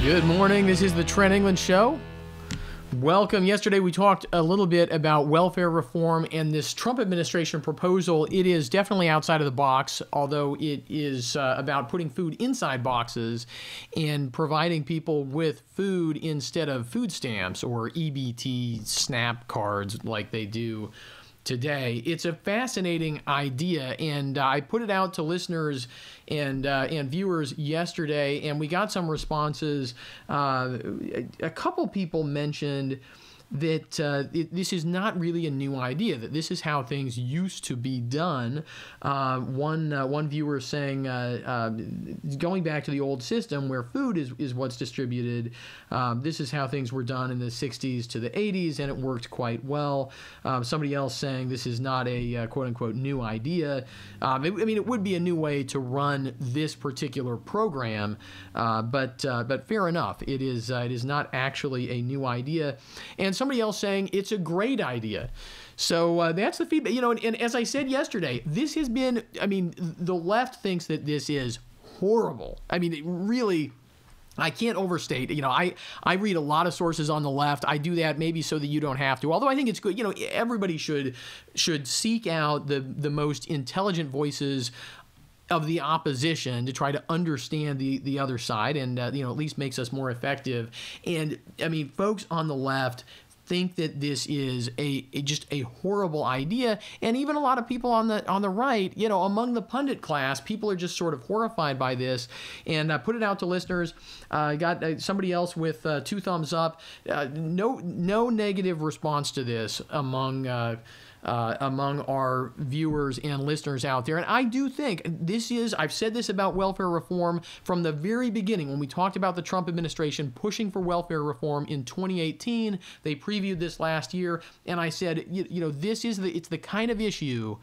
Good morning. This is the Trent England Show. Welcome. Yesterday we talked a little bit about welfare reform and this Trump administration proposal. It is definitely outside of the box, although it is about putting food inside boxes and providing people with food instead of food stamps or EBT SNAP cards like they do today. It's a fascinating idea, and I put it out to listeners and viewers yesterday, and we got some responses. A couple people mentioned that this is not really a new idea, that this is how things used to be done. One viewer saying, going back to the old system where food is what's distributed, this is how things were done in the 60s to the 80s, and it worked quite well. Somebody else saying this is not a quote-unquote new idea. It would be a new way to run this particular program, but fair enough. It is not actually a new idea. And somebody else saying it's a great idea. So that's the feedback. And as I said yesterday, this has been, the left thinks that this is horrible. It really, I can't overstate. I read a lot of sources on the left. I do that maybe so that you don't have to. Although I think it's good. Everybody should seek out the most intelligent voices of the opposition to try to understand the other side, and at least makes us more effective. And folks on the left think that this is just a horrible idea, and even a lot of people on the right, among the pundit class, people are just sort of horrified by this. And I put it out to listeners. Got somebody else with 2 thumbs up. No negative response to this among our viewers and listeners out there. And I do think I've said this about welfare reform from the very beginning when we talked about the Trump administration pushing for welfare reform in 2018. They previewed this last year, and I said, it's the kind of issue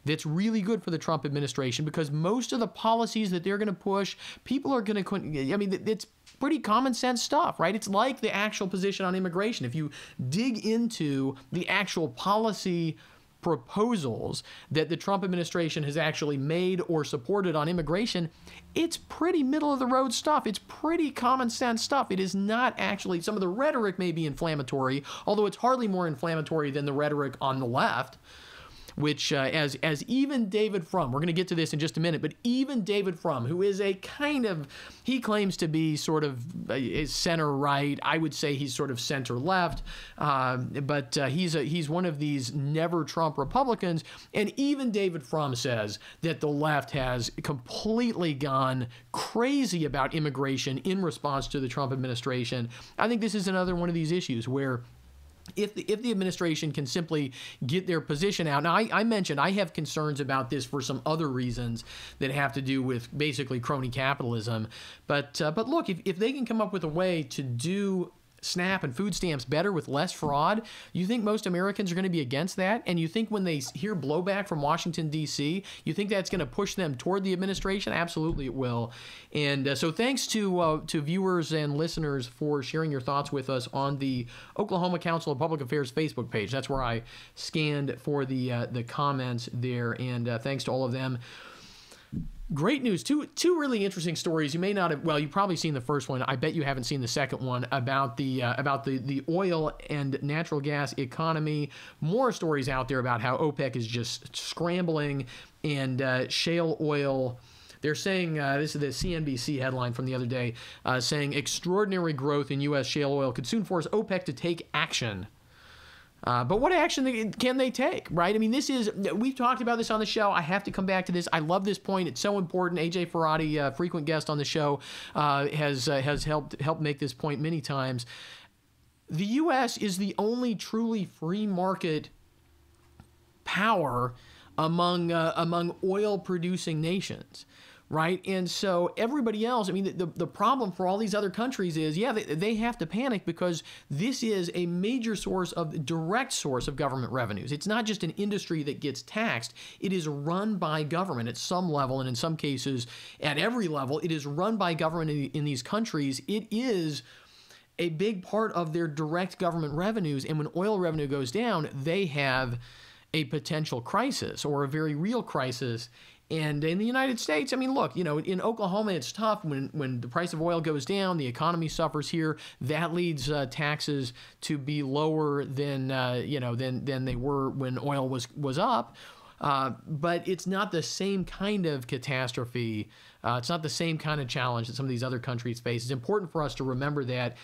that's really good for the Trump administration, because most of the policies that they're going to push, people are going to, it's pretty common sense stuff, right? It's like the actual position on immigration. If you dig into the actual policy proposals that the Trump administration has actually made or supported on immigration, it's pretty middle of the road stuff. It's pretty common sense stuff. It is not actually, some of the rhetoric may be inflammatory, although it's hardly more inflammatory than the rhetoric on the left, which as even David Frum, we're going to get to this in just a minute, but even David Frum, who is he claims to be sort of center-right. I would say he's sort of center-left, but he's one of these never-Trump Republicans, and even David Frum says that the left has completely gone crazy about immigration in response to the Trump administration. I think this is another one of these issues where if the administration can simply get their position out. Now, I mentioned I have concerns about this for some other reasons that have to do with basically crony capitalism. But look, if they can come up with a way to do SNAP and food stamps better with less fraud, you think most Americans are going to be against that? And you think when they hear blowback from Washington, D.C., you think that's going to push them toward the administration? Absolutely it will. And so thanks to viewers and listeners for sharing your thoughts with us on the Oklahoma Council of Public Affairs Facebook page. That's where I scanned for the comments there, and thanks to all of them. Great news. Two really interesting stories. You may not have, well, you've probably seen the first one. I bet you haven't seen the second one about the oil and natural gas economy. More stories out there about how OPEC is just scrambling, and shale oil. They're saying, this is the CNBC headline from the other day, saying extraordinary growth in U.S. shale oil could soon force OPEC to take action. But what action can they take, right? We've talked about this on the show. I have to come back to this. I love this point. It's so important. AJ Ferrati, frequent guest on the show, has helped make this point many times. The U.S. is the only truly free market power among oil-producing nations. Right? And so everybody else, the problem for all these other countries is, they have to panic because this is a major direct source of government revenues. It's not just an industry that gets taxed. It is run by government at some level, and in some cases at every level. It is run by government in these countries. It is a big part of their direct government revenues, and when oil revenue goes down, they have a potential crisis or a very real crisis. And in the United States, I mean, look, in Oklahoma, it's tough when the price of oil goes down, the economy suffers here. That leads taxes to be lower than than they were when oil was up. But it's not the same kind of catastrophe. It's not the same kind of challenge that some of these other countries face. It's important for us to remember that.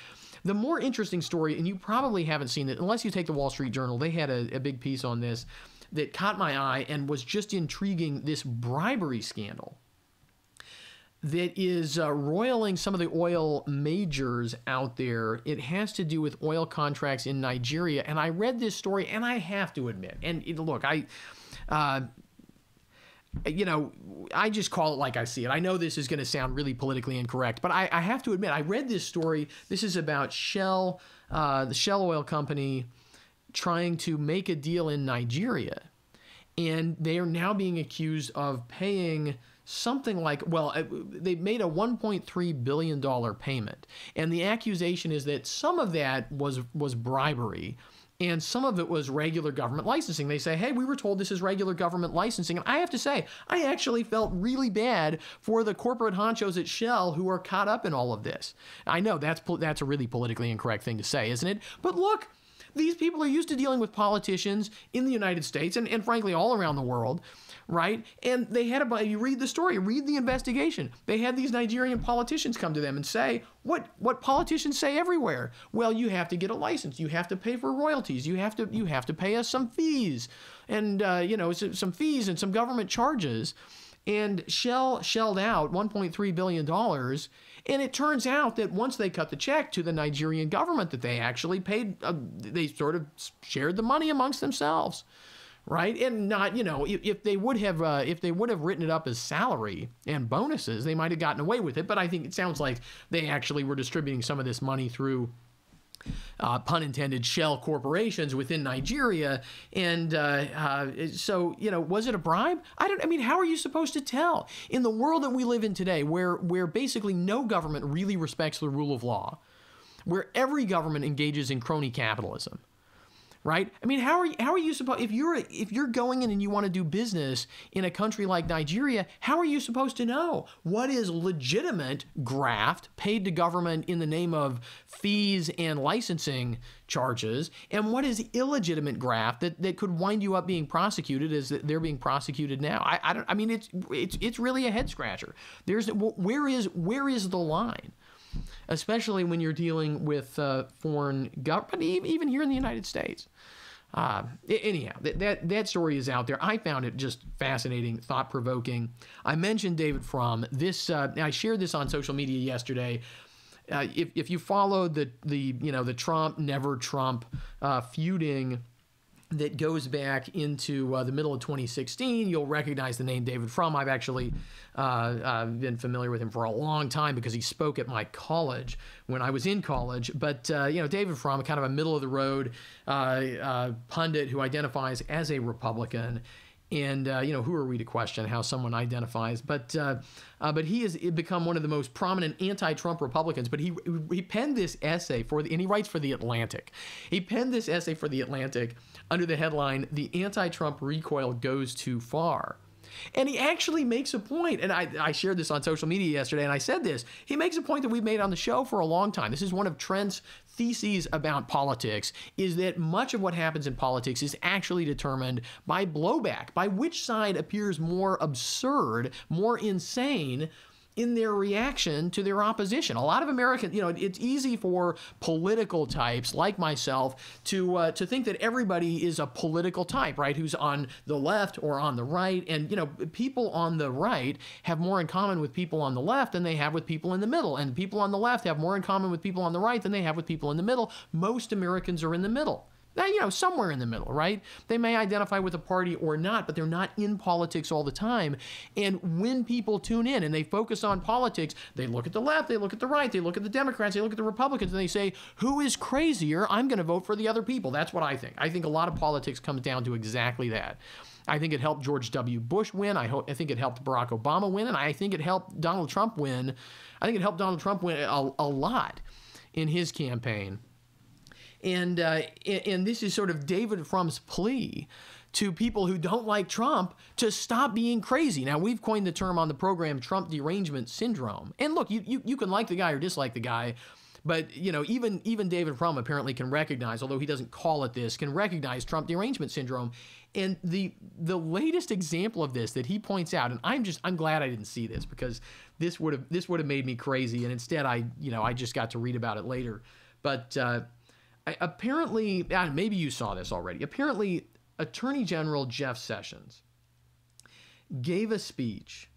The more interesting story, and you probably haven't seen it, unless you take the Wall Street Journal, they had a big piece on this that caught my eye and was just intriguing, this bribery scandal that is roiling some of the oil majors out there. It has to do with oil contracts in Nigeria. And I read this story, and I have to admit, and look, I just call it like I see it. I know this is going to sound really politically incorrect, but I have to admit, I read this story. This is about Shell, the Shell Oil Company, trying to make a deal in Nigeria. And they are now being accused of paying something like, they made a $1.3 billion payment. And the accusation is that some of that was bribery, and some of it was regular government licensing. They say, hey, we were told this is regular government licensing. And I have to say, I actually felt really bad for the corporate honchos at Shell who are caught up in all of this. I know that's a really politically incorrect thing to say, isn't it? But look, these people are used to dealing with politicians in the United States and frankly, all around the world, right? And they had you read the story, read the investigation. They had these Nigerian politicians come to them and say, what politicians say everywhere? Well, you have to get a license. You have to pay for royalties. You have to pay us some fees and, some fees and some government charges. And Shell shelled out $1.3 billion. And it turns out that once they cut the check to the Nigerian government, that they actually paid, they sort of shared the money amongst themselves, right? And not, if they would have written it up as salary and bonuses, they might have gotten away with it. But I think it sounds like they actually were distributing some of this money through, pun intended, shell corporations within Nigeria. And so, was it a bribe? How are you supposed to tell? In the world that we live in today, where basically no government really respects the rule of law, where every government engages in crony capitalism, right? How are you supposed, if you're going in and you want to do business in a country like Nigeria, how are you supposed to know what is legitimate graft paid to government in the name of fees and licensing charges, and what is illegitimate graft that could wind you up being prosecuted as they're being prosecuted now? It's really a head scratcher. Where is the line? Especially when you're dealing with foreign government, even here in the United States. Anyhow, that story is out there. I found it just fascinating, thought-provoking. I mentioned David Frum. I shared this on social media yesterday. If you followed the Trump, never Trump feuding that goes back into the middle of 2016, you'll recognize the name David Frum. I've actually been familiar with him for a long time because he spoke at my college when I was in college. But, David Frum, kind of a middle-of-the-road pundit who identifies as a Republican. And, who are we to question how someone identifies? But he has become one of the most prominent anti-Trump Republicans. But he penned this essay and he writes for The Atlantic. He penned this essay for The Atlantic under the headline, "The Anti-Trump Recoil Goes Too Far." And he actually makes a point, and I shared this on social media yesterday, and I said this. He makes a point that we've made on the show for a long time. This is one of Trent's theses about politics, is that much of what happens in politics is actually determined by blowback, by which side appears more absurd, more insane in their reaction to their opposition. A lot of Americans, it's easy for political types like myself to think that everybody is a political type, right? Who's on the left or on the right. And, people on the right have more in common with people on the left than they have with people in the middle. And people on the left have more in common with people on the right than they have with people in the middle. Most Americans are in the middle. Now, somewhere in the middle, right? They may identify with a party or not, but they're not in politics all the time. And when people tune in and they focus on politics, they look at the left, they look at the right, they look at the Democrats, they look at the Republicans, and they say, who is crazier? I'm going to vote for the other people. That's what I think. I think a lot of politics comes down to exactly that. I think it helped George W. Bush win. I think it helped Barack Obama win. And I think it helped Donald Trump win. I think it helped Donald Trump win a lot in his campaign. And this is sort of David Frum's plea to people who don't like Trump to stop being crazy. Now, we've coined the term on the program, Trump derangement syndrome. And look, you can like the guy or dislike the guy, but even David Frum apparently can recognize, although he doesn't call it this, can recognize Trump derangement syndrome. And the latest example of this that he points out, and I'm glad I didn't see this, because this would have made me crazy, and instead I just got to read about it later. But apparently, maybe you saw this already. Apparently, Attorney General Jeff Sessions gave a speech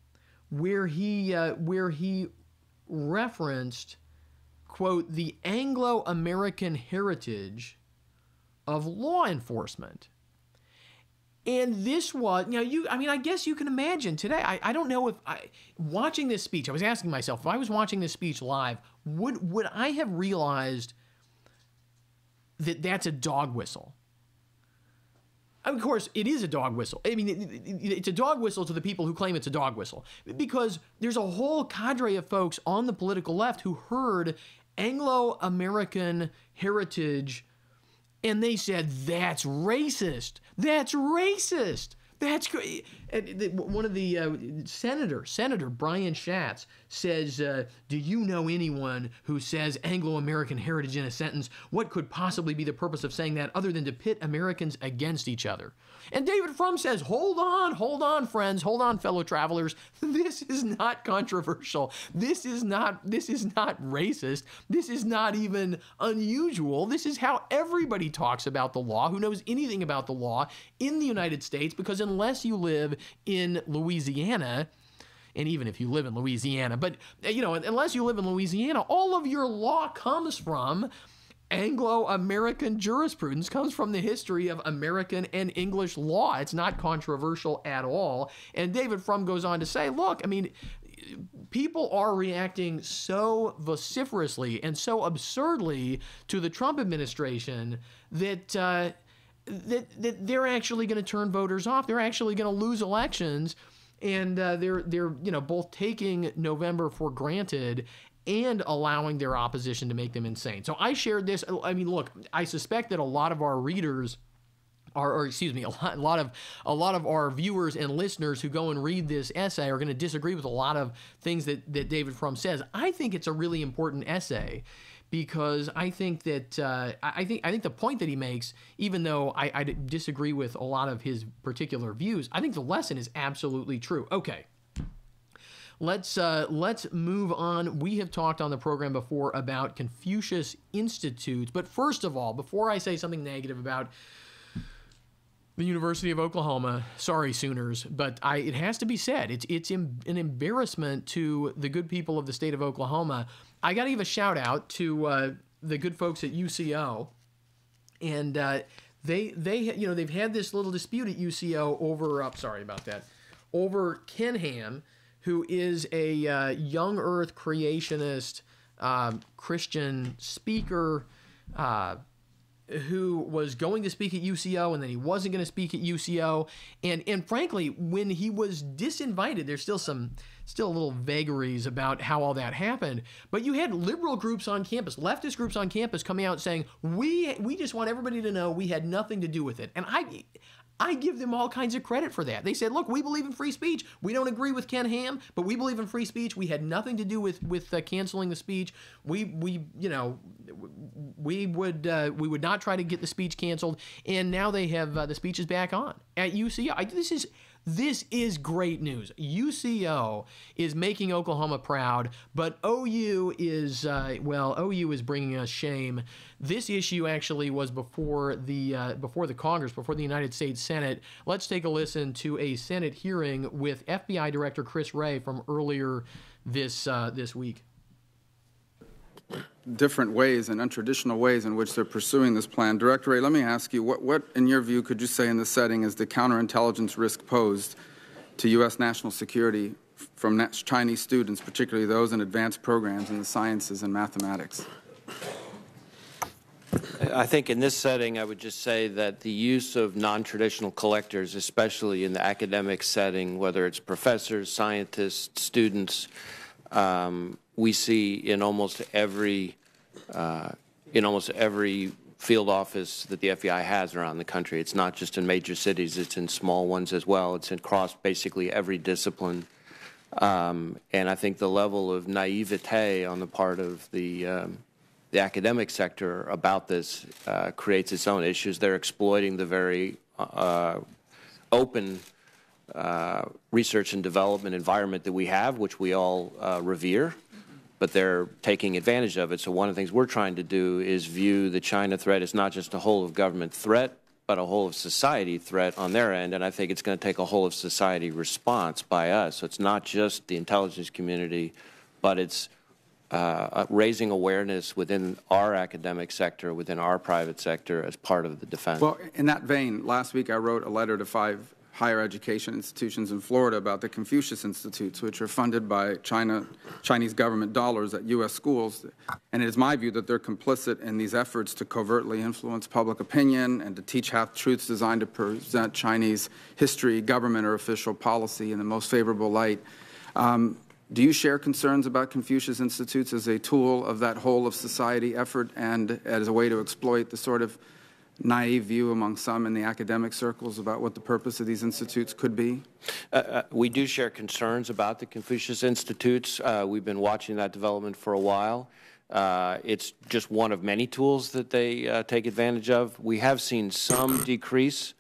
where he referenced, quote, the Anglo-American heritage of law enforcement. And this was, I guess you can imagine today, I don't know if watching this speech, I was asking myself, if I was watching this speech live, would I have realized that that's a dog whistle? Of course, it is a dog whistle. I mean, it's a dog whistle to the people who claim it's a dog whistle, because there's a whole cadre of folks on the political left who heard Anglo-American heritage and they said, that's racist. That's racist. That's great. One of the Senator Brian Schatz says, do you know anyone who says Anglo-American heritage in a sentence? What could possibly be the purpose of saying that other than to pit Americans against each other? And David Frum says, hold on, friends, hold on, fellow travelers. This is not controversial. This is not racist. This is not even unusual. This is how everybody talks about the law, who knows anything about the law in the United States, because unless you live in Louisiana, and even if you live in Louisiana, but unless you live in Louisiana, all of your law comes from Anglo-American jurisprudence, comes from the history of American and English law. It's not controversial at all. And David Frum goes on to say, look, I mean, people are reacting so vociferously and so absurdly to the Trump administration that they're actually going to turn voters off. They're actually going to lose elections, and they're both taking November for granted and allowing their opposition to make them insane. So I shared this. I mean, look, I suspect that a lot of our readers a lot of our viewers and listeners who go and read this essay are going to disagree with a lot of things that David Frum says. I think it's a really important essay, because I think that I think the point that he makes, even though I disagree with a lot of his particular views, I think the lesson is absolutely true. Okay. Let's move on. We have talked on the program before about Confucius Institutes, but first of all, before I say something negative about the University of Oklahoma, sorry, Sooners, but it has to be said. It's an embarrassment to the good people of the state of Oklahoma. I got to give a shout out to the good folks at UCO, and they've had this little dispute at UCO over Ken Ham, who is a young Earth creationist Christian speaker who was going to speak at UCO, and then he wasn't going to speak at UCO. And frankly, when he was disinvited, there's still little vagaries about how all that happened. But you had liberal groups on campus, leftist groups on campus coming out saying, we just want everybody to know we had nothing to do with it. And I give them all kinds of credit for that. They said, look, we believe in free speech. We don't agree with Ken Ham, but we believe in free speech. We had nothing to do with canceling the speech. We would not try to get the speech canceled. And now they have the speech is back on at UCO. This is great news. UCO is making Oklahoma proud, but OU is bringing us shame. This issue actually was before the Congress, before the United States Senate. Let's take a listen to a Senate hearing with FBI Director Chris Wray from earlier this week. Different ways and untraditional ways in which they're pursuing this plan. Director Wray, let me ask you, what in your view could you say in this setting is the counterintelligence risk posed to U.S. national security from Chinese students, particularly those in advanced programs in the sciences and mathematics? I think in this setting, I would just say that the use of non-traditional collectors, especially in the academic setting, whether it's professors, scientists, students, we see in almost every field office that the FBI has around the country. It's not just in major cities, it's in small ones as well. It's across basically every discipline. And I think the level of naivete on the part of the academic sector about this creates its own issues. They're exploiting the very open research and development environment that we have, which we all revere, but they're taking advantage of it. So one of the things we're trying to do is view the China threat as not just a whole of government threat, but a whole of society threat on their end. And I think it's going to take a whole of society response by us. So it's not just the intelligence community, but it's raising awareness within our academic sector, within our private sector as part of the defense. Well, in that vein, last week I wrote a letter to 5 higher education institutions in Florida about the Confucius Institutes, which are funded by Chinese government dollars at U.S. schools. And it is my view that they're complicit in these efforts to covertly influence public opinion and to teach half-truths designed to present Chinese history, government, or official policy in the most favorable light. Do you share concerns about Confucius Institutes as a tool of that whole of society effort and as a way to exploit the sort of naive view among some in the academic circles about what the purpose of these institutes could be? We do share concerns about the Confucius Institutes. We've been watching that development for a while. It's just one of many tools that they take advantage of. We have seen some decrease.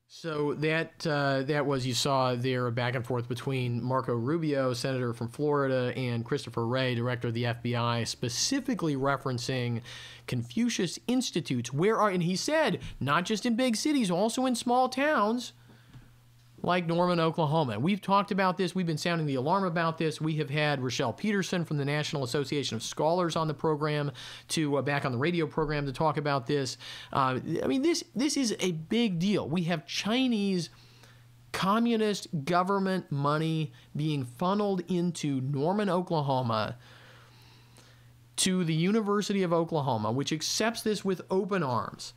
So that was, you saw there, back and forth between Marco Rubio, senator from Florida, and Christopher Wray, director of the FBI, specifically referencing Confucius Institutes, and he said, not just in big cities, also in small towns like Norman, Oklahoma. We've talked about this. We've been sounding the alarm about this. We have had Rochelle Peterson from the National Association of Scholars on the program, back on the radio program, to talk about this. I mean, this is a big deal. We have Chinese communist government money being funneled into Norman, Oklahoma, to the University of Oklahoma, which accepts this with open arms,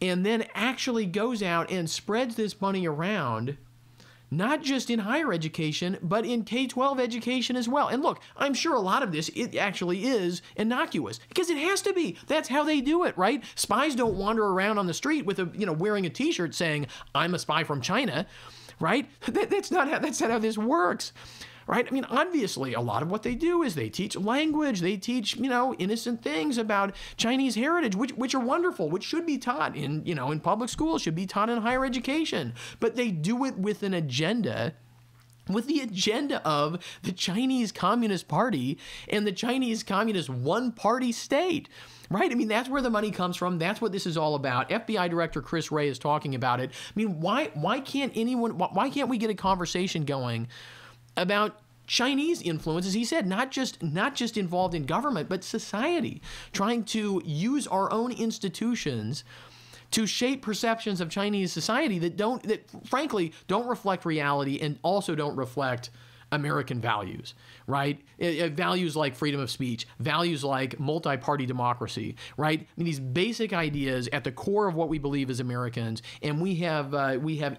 and then actually goes out and spreads this money around, not just in higher education, but in K-12 education as well. And look, I'm sure a lot of this, it actually is innocuous, because it has to be. That's how they do it, right? Spies don't wander around on the street with wearing a T-shirt saying, "I'm a spy from China," right? That's not how this works. Right? I mean, obviously, a lot of what they do is they teach language, they teach, innocent things about Chinese heritage, which are wonderful, which should be taught in public schools, should be taught in higher education. But they do it with an agenda, with the agenda of the Chinese Communist Party and the Chinese Communist one-party state. Right? I mean, that's where the money comes from. That's what this is all about. FBI Director Chris Wray is talking about it. I mean, why can't we get a conversation going about Chinese influence, as he said, not just involved in government, but society, trying to use our own institutions to shape perceptions of Chinese society that frankly don't reflect reality and also don't reflect American values, right? Values like freedom of speech, values like multi-party democracy, right? I mean, these basic ideas at the core of what we believe as Americans, and we have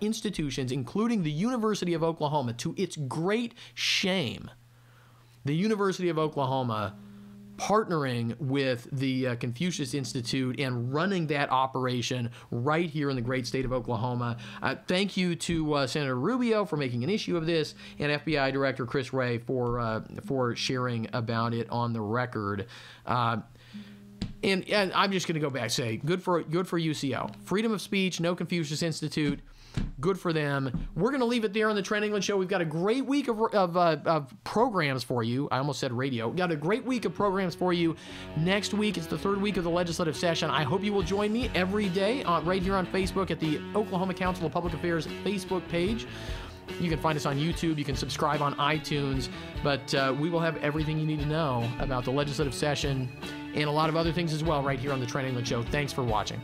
institutions, including the University of Oklahoma, to its great shame, the University of Oklahoma partnering with the Confucius Institute and running that operation right here in the great state of Oklahoma. Thank you to Senator Rubio for making an issue of this, and FBI Director Chris Wray for sharing about it on the record. And I'm just going to go back and say, good for UCO. Freedom of speech, no Confucius Institute. Good for them. We're going to leave it there on the Trent England Show. We've got a great week of programs for you. I almost said radio. We've got a great week of programs for you. Next week, it's the 3rd week of the legislative session. I hope you will join me every day right here on Facebook at the Oklahoma Council of Public Affairs Facebook page. You can find us on YouTube. You can subscribe on iTunes. But we will have everything you need to know about the legislative session and a lot of other things as well right here on the Trent England Show. Thanks for watching.